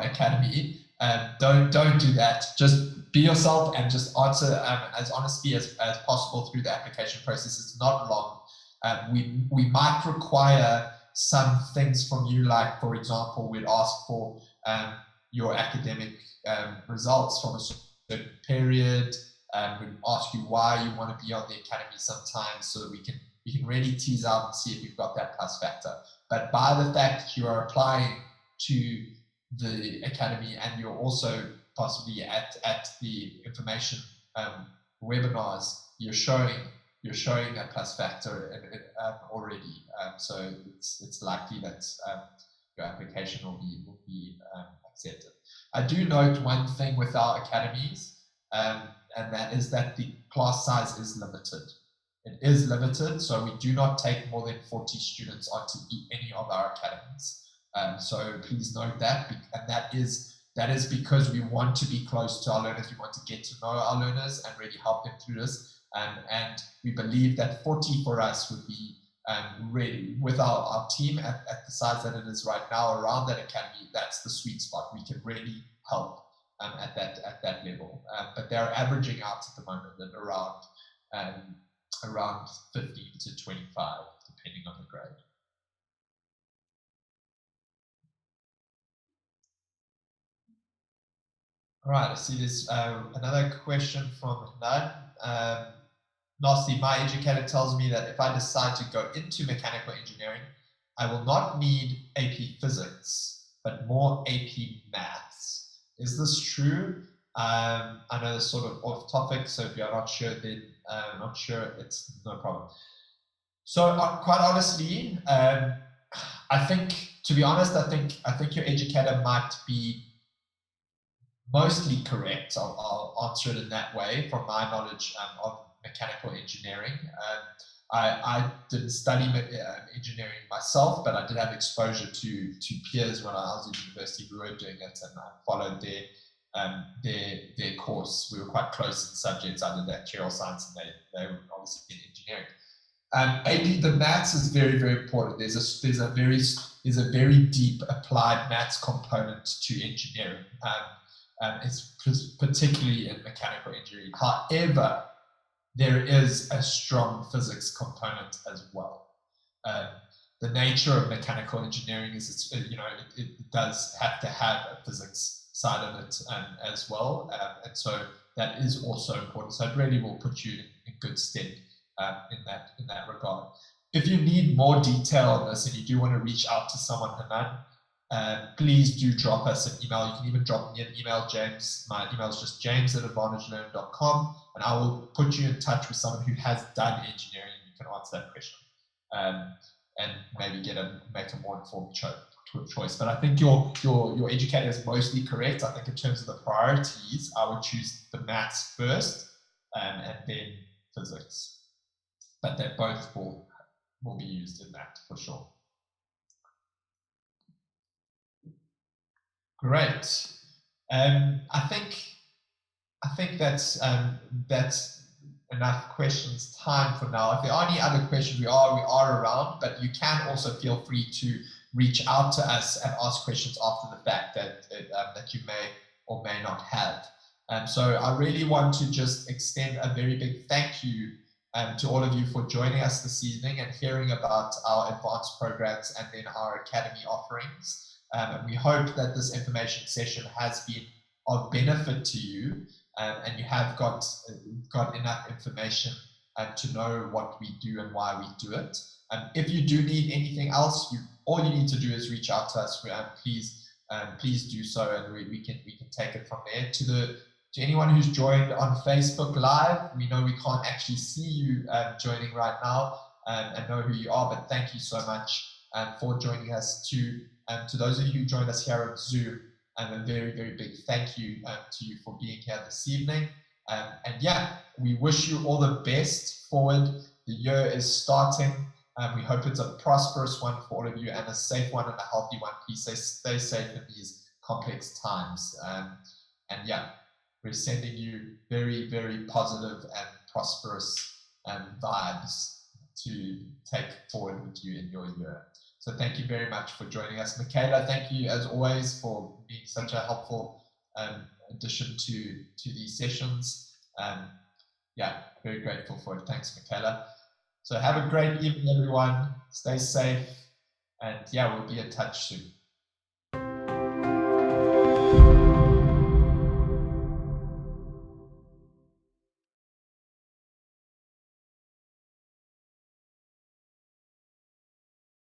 Speaker 1: academy. Don't do that. Just be yourself and just answer as honestly as possible through the application process. It's not long. We might require some things from you, like, for example, we'd ask for your academic results from a certain period. We'd ask you why you want to be on the academy sometimes, so that we can really tease out and see if you've got that plus factor. But by the fact you are applying to the academy and you're also possibly at the information webinars, you're showing that plus factor already. So it's likely that your application will be accepted. I do note one thing with our academies, and that is that the class size is limited. It is limited, so we do not take more than 40 students onto any of our academies. So please note that, and that is because we want to be close to our learners. We want to get to know our learners and really help them through this. And we believe that 40 for us would be really, with our team at the size that it is right now around that academy, that's the sweet spot. We can really help at that level. But they're averaging out at the moment at around 15 to 25, depending on the grade. All right, I see there's another question from Nud. Lastly, my educator tells me that if I decide to go into mechanical engineering, I will not need AP physics, but more AP maths. Is this true? I know this sort of off topic, so if you're not sure, then not sure, it's no problem. So quite honestly, I think, to be honest, I think your educator might be mostly correct. I'll answer it in that way from my knowledge of mechanical engineering. I didn't study engineering myself, but I did have exposure to peers when I was in university who were doing it, and I followed their course. We were quite close in subjects. I did material science, and they were obviously in engineering. AP, the maths is very, very important. There's a very deep applied maths component to engineering. It's particularly in mechanical engineering. However, there is a strong physics component as well. The nature of mechanical engineering is it does have to have a physics side of it as well, and so that is also important. So it really will put you in good stead in that regard. If you need more detail on this and you do want to reach out to someone, Hanan, please do drop us an email. You can even drop me an email, James. My email is just james@advantagelearning.com, and I will put you in touch with someone who has done engineering. You can answer that question and maybe make a more informed choice. But I think your educator is mostly correct. I think in terms of the priorities, I would choose the maths first and then physics. But they both will be used in that for sure. Great. I think that's enough questions time for now. If there are any other questions, we are around, but you can also feel free to reach out to us and ask questions after the fact that you may or may not have. So I really want to just extend a very big thank you to all of you for joining us this evening and hearing about our advanced programs and then our academy offerings. And we hope that this information session has been of benefit to you, and you have got enough information to know what we do and why we do it. If you do need anything else, all you need to do is reach out to us. Please do so, and we can take it from there. To anyone who's joined on Facebook Live, we know we can't actually see you joining right now and know who you are, but thank you so much for joining us. To those of you who joined us here on Zoom, a very, very big thank you to you for being here this evening. And yeah, we wish you all the best forward the year is starting. We hope it's a prosperous one for all of you and a safe one and a healthy one. Please stay safe in these complex times. And yeah, we're sending you very, very positive and prosperous vibes to take forward with you in your year. So thank you very much for joining us. Michaela, thank you as always for being such a helpful addition to these sessions. Yeah, very grateful for it. Thanks, Michaela. So have a great evening, everyone. Stay safe. And yeah, we'll be in touch soon.